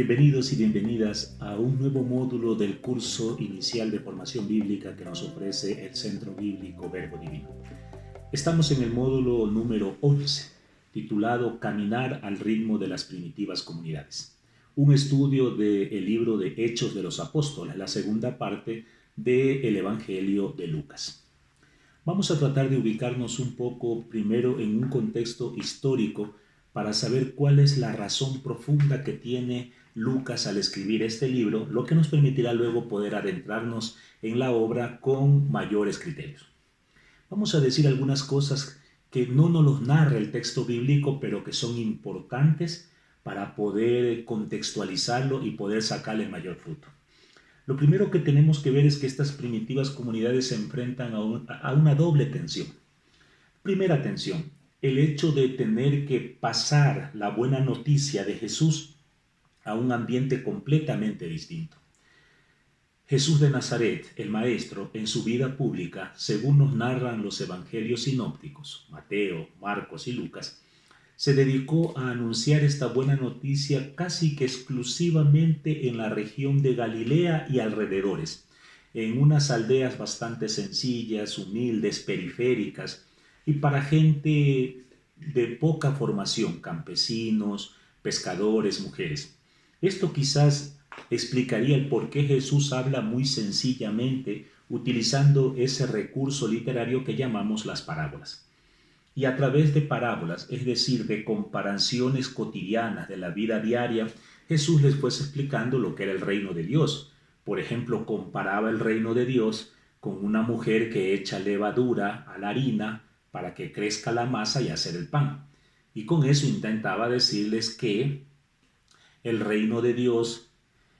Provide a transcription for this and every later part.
Bienvenidos y bienvenidas a un nuevo módulo del curso inicial de formación bíblica que nos ofrece el Centro Bíblico Verbo Divino. Estamos en el módulo número 11, titulado Caminar al ritmo de las primitivas comunidades. Un estudio del libro de Hechos de los Apóstoles, la segunda parte del Evangelio de Lucas. Vamos a tratar de ubicarnos un poco primero en un contexto histórico para saber cuál es la razón profunda que tiene Lucas al escribir este libro, lo que nos permitirá luego poder adentrarnos en la obra con mayores criterios. Vamos a decir algunas cosas que no nos los narra el texto bíblico, pero que son importantes para poder contextualizarlo y poder sacarle mayor fruto. Lo primero que tenemos que ver es que estas primitivas comunidades se enfrentan a una doble tensión. Primera tensión, el hecho de tener que pasar la buena noticia de Jesús a un ambiente completamente distinto. Jesús de Nazaret, el Maestro, en su vida pública, según nos narran los evangelios sinópticos, Mateo, Marcos y Lucas, se dedicó a anunciar esta buena noticia casi que exclusivamente en la región de Galilea y alrededores, en unas aldeas bastante sencillas, humildes, periféricas, y para gente de poca formación, campesinos, pescadores, mujeres. Esto quizás explicaría el por qué Jesús habla muy sencillamente utilizando ese recurso literario que llamamos las parábolas. Y a través de parábolas, es decir, de comparaciones cotidianas de la vida diaria, Jesús les fue explicando lo que era el reino de Dios. Por ejemplo, comparaba el reino de Dios con una mujer que echa levadura a la harina para que crezca la masa y hacer el pan. Y con eso intentaba decirles que el reino de Dios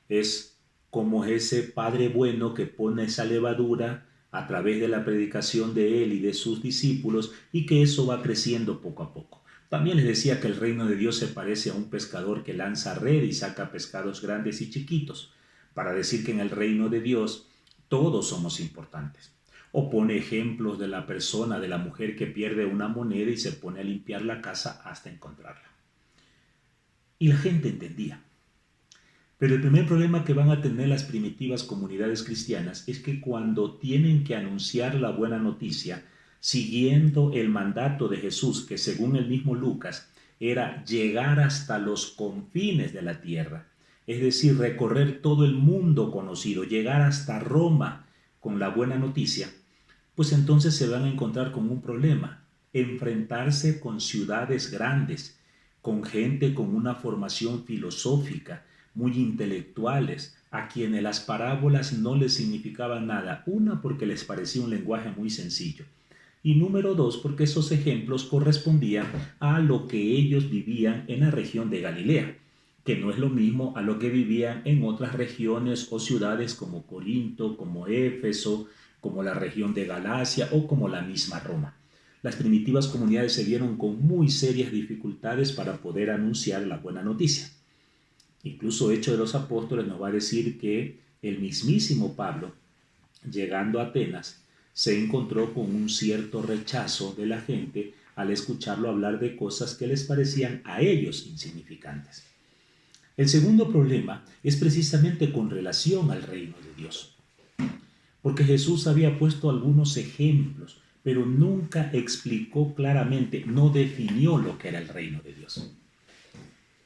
es como ese Padre bueno que pone esa levadura a través de la predicación de él y de sus discípulos, y que eso va creciendo poco a poco. También les decía que el reino de Dios se parece a un pescador que lanza red y saca pescados grandes y chiquitos, para decir que en el reino de Dios todos somos importantes. O pone ejemplos de la persona, de la mujer que pierde una moneda y se pone a limpiar la casa hasta encontrarla. Y la gente entendía. Pero el primer problema que van a tener las primitivas comunidades cristianas es que cuando tienen que anunciar la buena noticia, siguiendo el mandato de Jesús, que según el mismo Lucas, era llegar hasta los confines de la tierra, es decir, recorrer todo el mundo conocido, llegar hasta Roma con la buena noticia, pues entonces se van a encontrar con un problema: enfrentarse con ciudades grandes, con gente con una formación filosófica, muy intelectuales, a quienes las parábolas no les significaban nada. Una, porque les parecía un lenguaje muy sencillo. Y número dos, porque esos ejemplos correspondían a lo que ellos vivían en la región de Galilea, que no es lo mismo a lo que vivían en otras regiones o ciudades como Corinto, como Éfeso, como la región de Galacia o como la misma Roma. Las primitivas comunidades se vieron con muy serias dificultades para poder anunciar la buena noticia. Incluso Hechos de los Apóstoles nos va a decir que el mismísimo Pablo, llegando a Atenas, se encontró con un cierto rechazo de la gente al escucharlo hablar de cosas que les parecían a ellos insignificantes. El segundo problema es precisamente con relación al reino de Dios, porque Jesús había puesto algunos ejemplos, pero nunca explicó claramente, no definió lo que era el reino de Dios.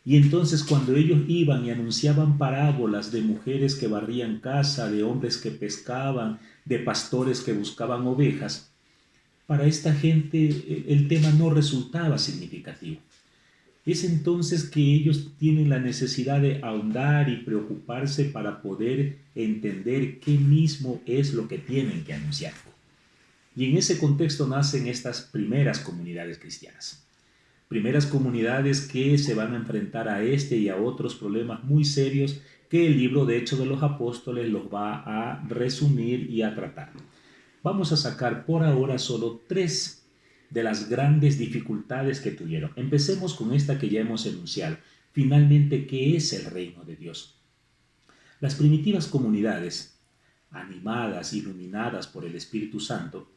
Y entonces cuando ellos iban y anunciaban parábolas de mujeres que barrían casa, de hombres que pescaban, de pastores que buscaban ovejas, para esta gente el tema no resultaba significativo. Es entonces que ellos tienen la necesidad de ahondar y preocuparse para poder entender qué mismo es lo que tienen que anunciar. Y en ese contexto nacen estas primeras comunidades cristianas. Primeras comunidades que se van a enfrentar a este y a otros problemas muy serios que el libro de Hechos de los Apóstoles los va a resumir y a tratar. Vamos a sacar por ahora solo 3 de las grandes dificultades que tuvieron. Empecemos con esta que ya hemos enunciado. Finalmente, ¿qué es el reino de Dios? Las primitivas comunidades, animadas, iluminadas por el Espíritu Santo,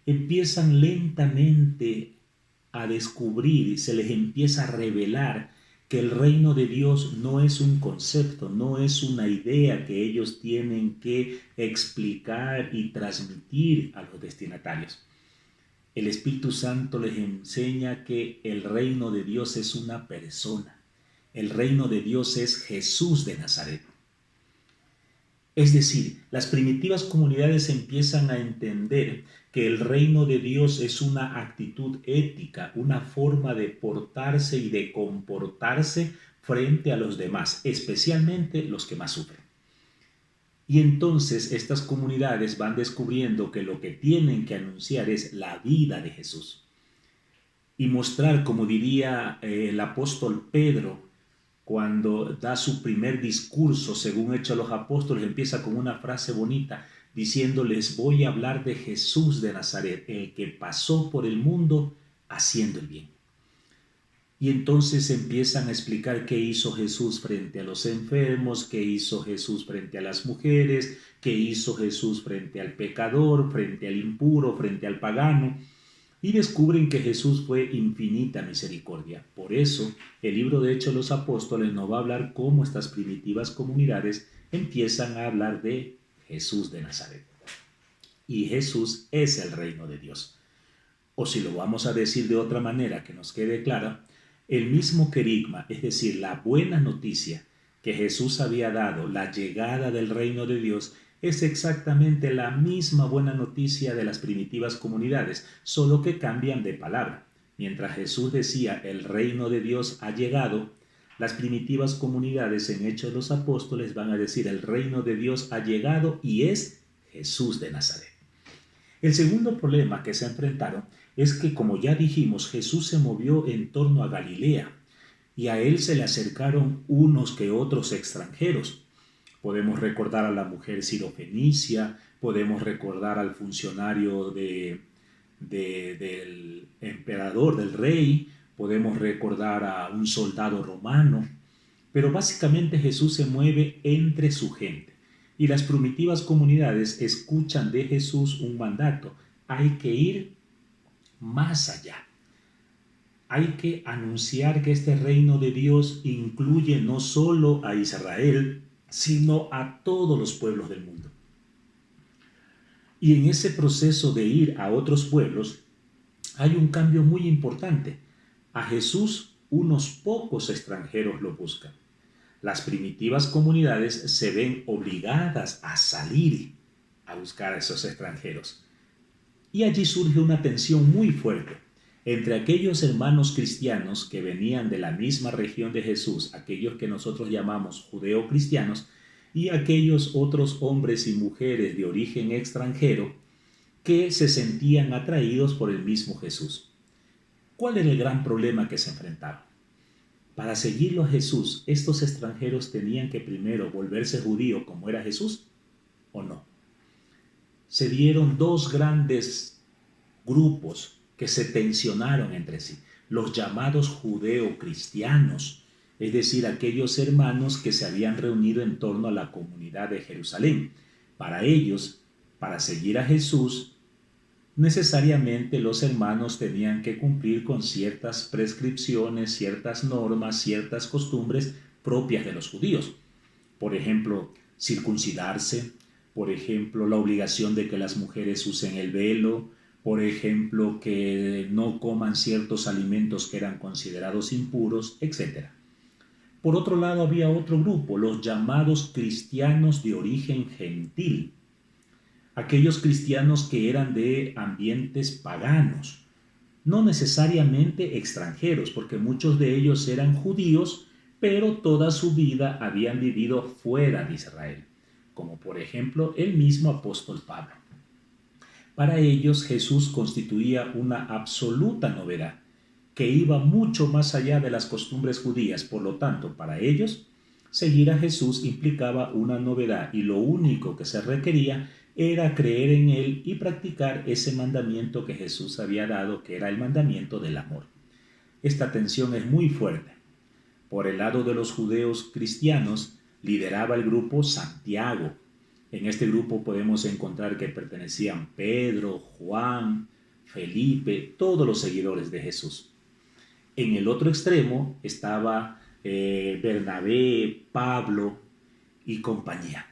empiezan lentamente a descubrir y se les empieza a revelar que el reino de Dios no es un concepto, no es una idea que ellos tienen que explicar y transmitir a los destinatarios. El Espíritu Santo les enseña que el reino de Dios es una persona. El reino de Dios es Jesús de Nazaret. Es decir, las primitivas comunidades empiezan a entender que el reino de Dios es una actitud ética, una forma de portarse y de comportarse frente a los demás, especialmente los que más sufren. Y entonces estas comunidades van descubriendo que lo que tienen que anunciar es la vida de Jesús. Y mostrar, como diría el apóstol Pedro, cuando da su primer discurso, según Hechos de los Apóstoles, empieza con una frase bonita, diciéndoles: voy a hablar de Jesús de Nazaret, el que pasó por el mundo haciendo el bien. Y entonces empiezan a explicar qué hizo Jesús frente a los enfermos, qué hizo Jesús frente a las mujeres, qué hizo Jesús frente al pecador, frente al impuro, frente al pagano. Y descubren que Jesús fue infinita misericordia. Por eso, el libro de Hechos de los Apóstoles nos va a hablar cómo estas primitivas comunidades empiezan a hablar de Jesús de Nazaret. Y Jesús es el reino de Dios. O si lo vamos a decir de otra manera que nos quede clara, el mismo querigma, es decir, la buena noticia que Jesús había dado, la llegada del reino de Dios, es exactamente la misma buena noticia de las primitivas comunidades, solo que cambian de palabra. Mientras Jesús decía el reino de Dios ha llegado, las primitivas comunidades en Hechos de los Apóstoles van a decir el reino de Dios ha llegado y es Jesús de Nazaret. El segundo problema que se enfrentaron es que, como ya dijimos, Jesús se movió en torno a Galilea y a él se le acercaron unos que otros extranjeros. Podemos recordar a la mujer sirofenicia, podemos recordar al funcionario del emperador, del rey, podemos recordar a un soldado romano, pero básicamente Jesús se mueve entre su gente. Y las primitivas comunidades escuchan de Jesús un mandato: hay que ir más allá. Hay que anunciar que este reino de Dios incluye no solo a Israel, sino a todos los pueblos del mundo. Y en ese proceso de ir a otros pueblos hay un cambio muy importante. A Jesús unos pocos extranjeros lo buscan. Las primitivas comunidades se ven obligadas a salir a buscar a esos extranjeros. Y allí surge una tensión muy fuerte entre aquellos hermanos cristianos que venían de la misma región de Jesús, aquellos que nosotros llamamos judeocristianos, y aquellos otros hombres y mujeres de origen extranjero que se sentían atraídos por el mismo Jesús. ¿Cuál era el gran problema que se enfrentaban? Para seguirlo a Jesús, estos extranjeros tenían que primero volverse judíos como era Jesús, ¿o no? Se dieron dos grandes grupos que se tensionaron entre sí: los llamados judeo-cristianos, es decir, aquellos hermanos que se habían reunido en torno a la comunidad de Jerusalén. Para ellos, para seguir a Jesús, necesariamente los hermanos tenían que cumplir con ciertas prescripciones, ciertas normas, ciertas costumbres propias de los judíos. Por ejemplo, circuncidarse, por ejemplo, la obligación de que las mujeres usen el velo, por ejemplo, que no coman ciertos alimentos que eran considerados impuros, etc. Por otro lado, había otro grupo, los llamados cristianos de origen gentil, aquellos cristianos que eran de ambientes paganos, no necesariamente extranjeros, porque muchos de ellos eran judíos, pero toda su vida habían vivido fuera de Israel, como por ejemplo el mismo apóstol Pablo. Para ellos Jesús constituía una absoluta novedad, que iba mucho más allá de las costumbres judías. Por lo tanto, para ellos, seguir a Jesús implicaba una novedad y lo único que se requería era creer en Él y practicar ese mandamiento que Jesús había dado, que era el mandamiento del amor. Esta tensión es muy fuerte. Por el lado de los judeos cristianos, lideraba el grupo Santiago. En este grupo podemos encontrar que pertenecían Pedro, Juan, Felipe, todos los seguidores de Jesús. En el otro extremo estaba Bernabé, Pablo y compañía.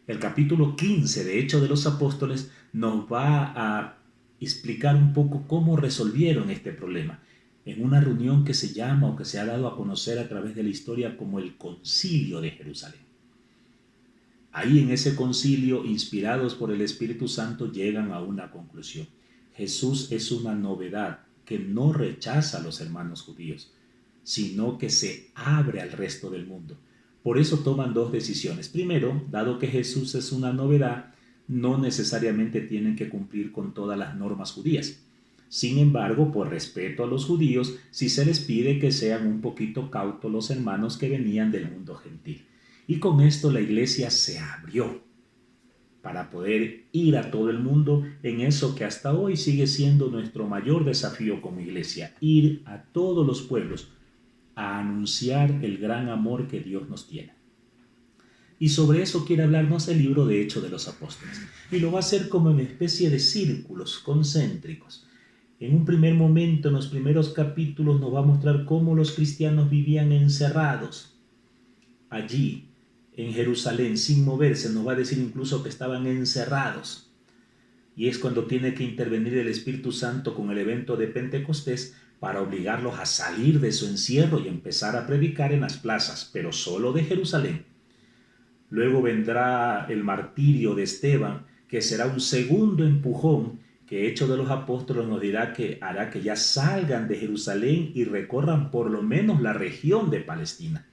El capítulo 15 de Hechos de los Apóstoles nos va a explicar un poco cómo resolvieron este problema en una reunión que se llama o que se ha dado a conocer a través de la historia como el Concilio de Jerusalén. Ahí en ese concilio, inspirados por el Espíritu Santo, llegan a una conclusión. Jesús es una novedad que no rechaza a los hermanos judíos, sino que se abre al resto del mundo. Por eso toman dos decisiones. Primero, dado que Jesús es una novedad, no necesariamente tienen que cumplir con todas las normas judías. Sin embargo, por respeto a los judíos, sí se les pide que sean un poquito cautos los hermanos que venían del mundo gentil. Y con esto la iglesia se abrió para poder ir a todo el mundo en eso que hasta hoy sigue siendo nuestro mayor desafío como iglesia, ir a todos los pueblos a anunciar el gran amor que Dios nos tiene. Y sobre eso quiere hablarnos el libro de Hechos de los Apóstoles. Y lo va a hacer como en especie de círculos concéntricos. En un primer momento, en los primeros capítulos, nos va a mostrar cómo los cristianos vivían encerrados allí, en Jerusalén, sin moverse. Nos va a decir incluso que estaban encerrados. Y es cuando tiene que intervenir el Espíritu Santo con el evento de Pentecostés para obligarlos a salir de su encierro y empezar a predicar en las plazas, pero solo de Jerusalén. Luego vendrá el martirio de Esteban, que será un segundo empujón que Hechos de los Apóstoles nos dirá que hará que ya salgan de Jerusalén y recorran por lo menos la región de Palestina.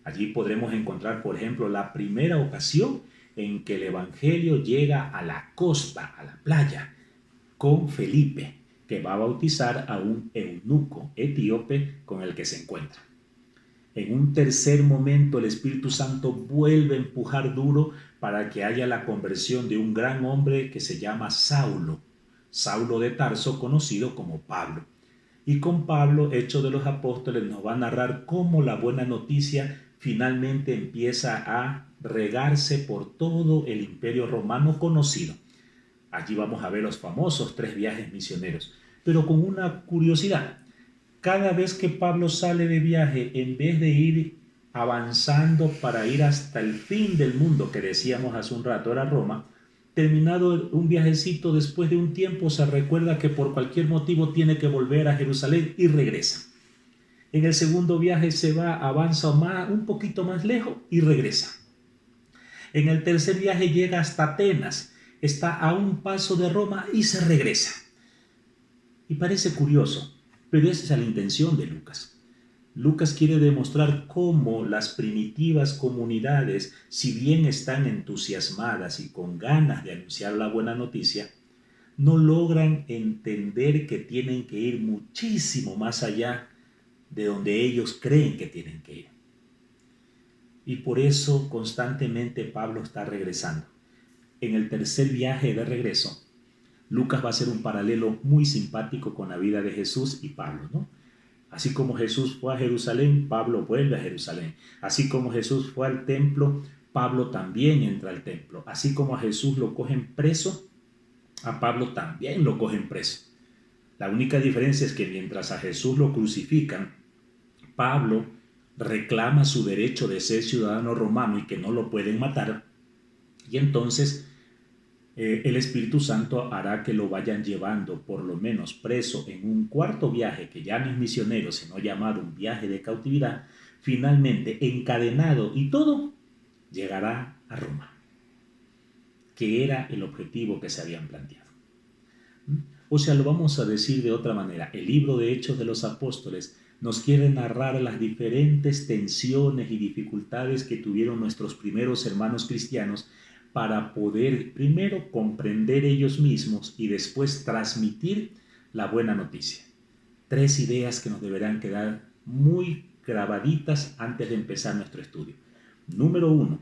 Allí podremos encontrar, por ejemplo, la primera ocasión en que el Evangelio llega a la costa, a la playa, con Felipe, que va a bautizar a un eunuco etíope con el que se encuentra. En un tercer momento el Espíritu Santo vuelve a empujar duro para que haya la conversión de un gran hombre que se llama Saulo, Saulo de Tarso, conocido como Pablo. Y con Pablo, Hechos de los Apóstoles nos va a narrar cómo la buena noticia finalmente empieza a regarse por todo el imperio romano conocido. Allí vamos a ver los famosos 3 viajes misioneros, pero con una curiosidad. Cada vez que Pablo sale de viaje, en vez de ir avanzando para ir hasta el fin del mundo, que decíamos hace un rato era Roma, terminado un viajecito, después de un tiempo se recuerda que por cualquier motivo tiene que volver a Jerusalén y regresa. En el segundo viaje se va, avanza un poquito más lejos y regresa. En el tercer viaje llega hasta Atenas, está a un paso de Roma y se regresa. Y parece curioso, pero esa es la intención de Lucas. Lucas quiere demostrar cómo las primitivas comunidades, si bien están entusiasmadas y con ganas de anunciar la buena noticia, no logran entender que tienen que ir muchísimo más allá de donde ellos creen que tienen que ir. Y por eso constantemente Pablo está regresando. En el tercer viaje de regreso, Lucas va a hacer un paralelo muy simpático con la vida de Jesús y Pablo, ¿no? Así como Jesús fue a Jerusalén, Pablo vuelve a Jerusalén. Así como Jesús fue al templo, Pablo también entra al templo. Así como a Jesús lo cogen preso, a Pablo también lo cogen preso. La única diferencia es que mientras a Jesús lo crucifican, Pablo reclama su derecho de ser ciudadano romano y que no lo pueden matar. Y entonces el Espíritu Santo hará que lo vayan llevando por lo menos preso en un cuarto viaje, que ya no es misionero, sino llamado un viaje de cautividad. Finalmente, encadenado y todo, llegará a Roma, que era el objetivo que se habían planteado. O sea, lo vamos a decir de otra manera. El libro de Hechos de los Apóstoles nos quiere narrar las diferentes tensiones y dificultades que tuvieron nuestros primeros hermanos cristianos para poder primero comprender ellos mismos y después transmitir la buena noticia. 3 ideas que nos deberán quedar muy grabaditas antes de empezar nuestro estudio. Número 1,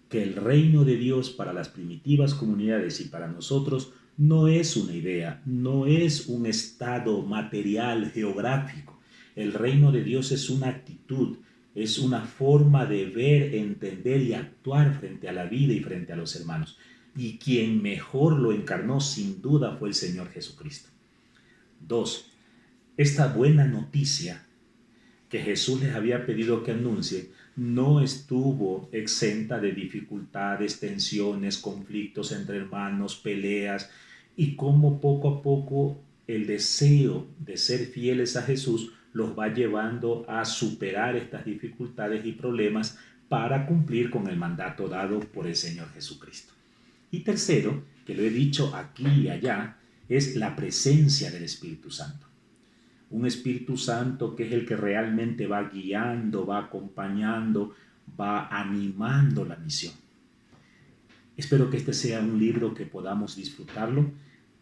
que el reino de Dios para las primitivas comunidades y para nosotros no es una idea, no es un estado material, geográfico. El reino de Dios es una actitud, es una forma de ver, entender y actuar frente a la vida y frente a los hermanos. Y quien mejor lo encarnó sin duda fue el Señor Jesucristo. 2, esta buena noticia que Jesús les había pedido que anuncie no estuvo exenta de dificultades, tensiones, conflictos entre hermanos, peleas, y cómo poco a poco el deseo de ser fieles a Jesús los va llevando a superar estas dificultades y problemas para cumplir con el mandato dado por el Señor Jesucristo. Y tercero, que lo he dicho aquí y allá, es la presencia del Espíritu Santo. Un Espíritu Santo que es el que realmente va guiando, va acompañando, va animando la misión. Espero que este sea un libro que podamos disfrutarlo.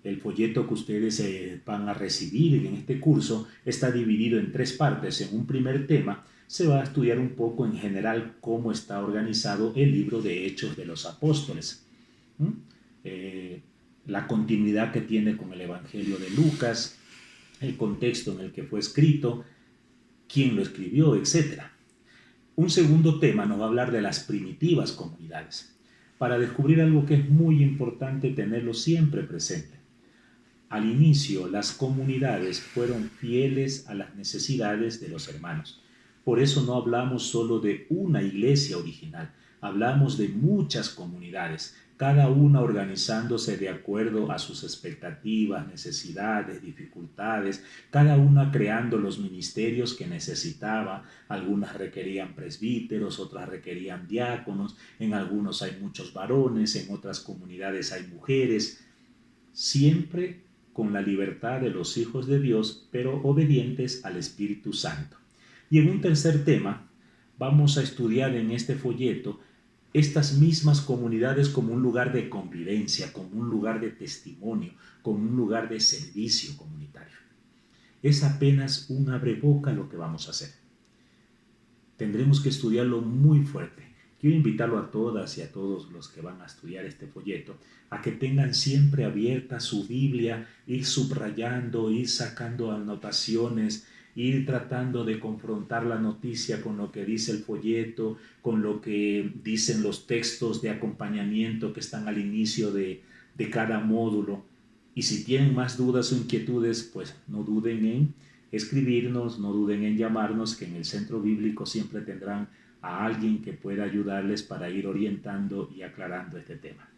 El folleto que ustedes van a recibir en este curso está dividido en 3 partes. En un primer tema se va a estudiar un poco en general cómo está organizado el libro de Hechos de los Apóstoles. La continuidad que tiene con el Evangelio de Lucas, el contexto en el que fue escrito, quién lo escribió, etc. Un segundo tema nos va a hablar de las primitivas comunidades, para descubrir algo que es muy importante tenerlo siempre presente. Al inicio, las comunidades fueron fieles a las necesidades de los hermanos. Por eso no hablamos solo de una iglesia original, hablamos de muchas comunidades, cada una organizándose de acuerdo a sus expectativas, necesidades, dificultades, cada una creando los ministerios que necesitaba. Algunas requerían presbíteros, otras requerían diáconos, en algunos hay muchos varones, en otras comunidades hay mujeres, siempre con la libertad de los hijos de Dios, pero obedientes al Espíritu Santo. Y en un tercer tema, vamos a estudiar en este folleto estas mismas comunidades como un lugar de convivencia, como un lugar de testimonio, como un lugar de servicio comunitario. Es apenas un abreboca lo que vamos a hacer. Tendremos que estudiarlo muy fuerte. Quiero invitarlo a todas y a todos los que van a estudiar este folleto a que tengan siempre abierta su Biblia, ir subrayando, ir sacando anotaciones, ir tratando de confrontar la noticia con lo que dice el folleto, con lo que dicen los textos de acompañamiento que están al inicio de cada módulo. Y si tienen más dudas o inquietudes, pues no duden en escribirnos, no duden en llamarnos, que en el Centro Bíblico siempre tendrán a alguien que pueda ayudarles para ir orientando y aclarando este tema.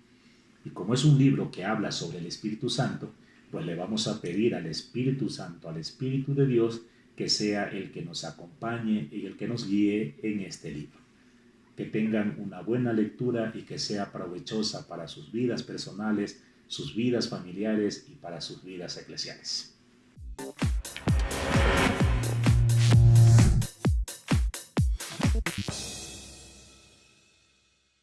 Y como es un libro que habla sobre el Espíritu Santo, pues le vamos a pedir al Espíritu Santo, al Espíritu de Dios, que sea el que nos acompañe y el que nos guíe en este libro. Que tengan una buena lectura y que sea provechosa para sus vidas personales, sus vidas familiares y para sus vidas eclesiales.